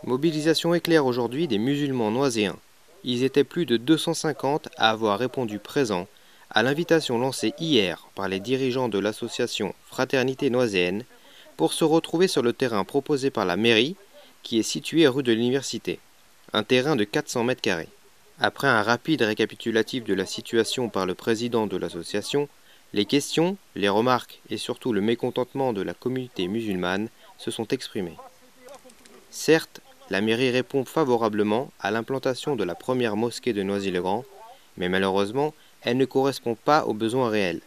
Mobilisation éclair aujourd'hui des musulmans noiséens. Ils étaient plus de 250 à avoir répondu présent à l'invitation lancée hier par les dirigeants de l'association Fraternité Noiséenne pour se retrouver sur le terrain proposé par la mairie qui est situé rue de l'Université, un terrain de 400 mètres carrés. Après un rapide récapitulatif de la situation par le président de l'association, les questions, les remarques et surtout le mécontentement de la communauté musulmane se sont exprimés. Certes, la mairie répond favorablement à l'implantation de la première mosquée de Noisy-le-Grand, mais malheureusement, elle ne correspond pas aux besoins réels.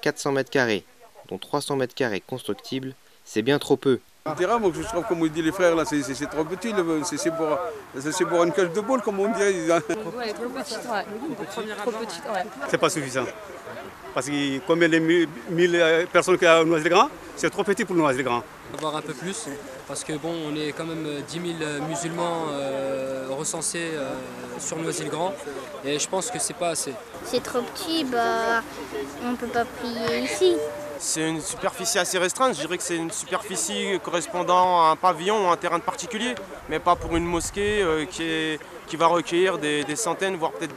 400 mètres carrés, dont 300 mètres carrés constructibles, c'est bien trop peu. Le terrain, moi, je trouve, comme on dit les frères, là, c'est trop petit. C'est pour une cage de boule, comme on dirait. Ouais, trop petite, ouais. Trop petite, ouais. C'est pas suffisant. Parce que combien de 1000 personnes qu'il y a à Noisy-le-Grand, c'est trop petit pour Noisy-le-Grand. Avoir un peu plus, parce que bon, on est quand même 10 000 musulmans recensés sur Noisy-le-Grand, et je pense que c'est pas assez. C'est trop petit, bah, on ne peut pas prier ici. C'est une superficie assez restreinte, je dirais que c'est une superficie correspondant à un pavillon ou un terrain de particulier, mais pas pour une mosquée qui va recueillir des centaines, voire peut-être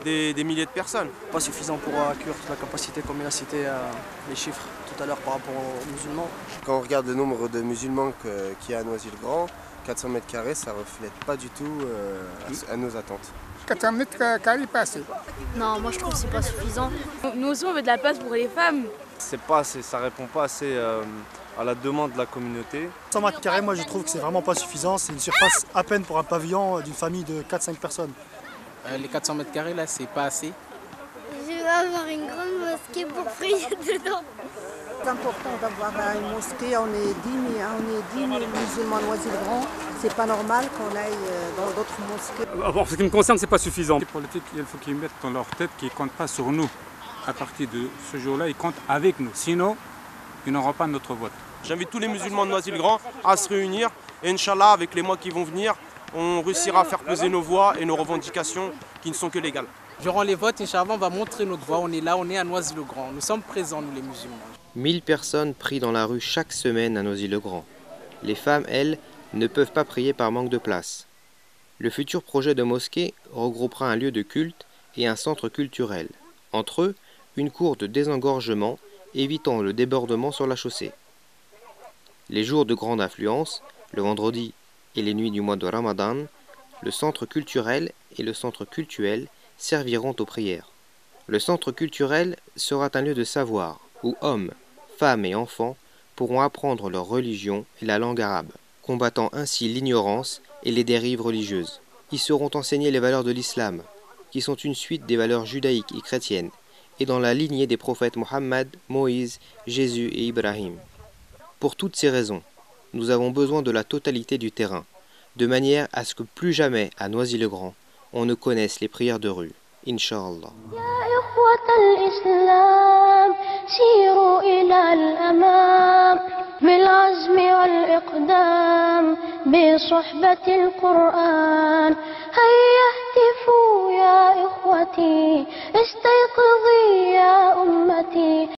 des milliers de personnes. Pas suffisant pour accueillir toute la capacité, comme il a cité les chiffres tout à l'heure par rapport aux musulmans. Quand on regarde le nombre de musulmans qu'il y a à Noisy-le-Grand, 400 mètres carrés, ça ne reflète pas du tout à nos attentes. 400 mètres carrés, pas assez. Non, moi je trouve que c'est pas suffisant. Nous aussi, on veut de la place pour les femmes. C'est pas assez, ça répond pas assez à la demande de la communauté. 100 mètres carrés, moi je trouve que c'est vraiment pas suffisant. C'est une surface à peine pour un pavillon d'une famille de 4-5 personnes. Les 400 mètres carrés, là, c'est pas assez. Je veux avoir une grande mosquée pour prier dedans. C'est important d'avoir une mosquée, on est 10 000 musulmans Noisy-le-Grand. C'est pas normal qu'on aille dans d'autres mosquées. En ce qui me concerne, c'est pas suffisant. Les politiques, il faut qu'ils mettent dans leur tête qu'ils ne comptent pas sur nous. À partir de ce jour-là, ils comptent avec nous. Sinon, ils n'auront pas notre vote. J'invite tous les musulmans de Noisy-le-Grand à se réunir et Inch'Allah, avec les mois qui vont venir, on réussira à faire peser nos voix et nos revendications qui ne sont que légales. Durant les votes, Inch'Allah, on va montrer notre voix. On est là, on est à Noisy-le-Grand. Nous sommes présents, nous les musulmans. 1000 personnes prient dans la rue chaque semaine à Noisy-le-Grand. Les femmes, elles, ne peuvent pas prier par manque de place. Le futur projet de mosquée regroupera un lieu de culte et un centre culturel. Entre eux, une cour de désengorgement évitant le débordement sur la chaussée. Les jours de grande affluence, le vendredi et les nuits du mois de Ramadan, le centre culturel et le centre cultuel serviront aux prières. Le centre culturel sera un lieu de savoir où hommes, femmes et enfants pourront apprendre leur religion et la langue arabe, combattant ainsi l'ignorance et les dérives religieuses. Y seront enseignées les valeurs de l'islam, qui sont une suite des valeurs judaïques et chrétiennes, et dans la lignée des prophètes Mohammed, Moïse, Jésus et Ibrahim. Pour toutes ces raisons, nous avons besoin de la totalité du terrain, de manière à ce que plus jamais à Noisy-le-Grand, on ne connaisse les prières de rue. Inch'Allah. سيروا إلى الأمام بالعزم والإقدام بصحبة القرآن هيا اهتفوا يا إخوتي استيقظي يا أمتي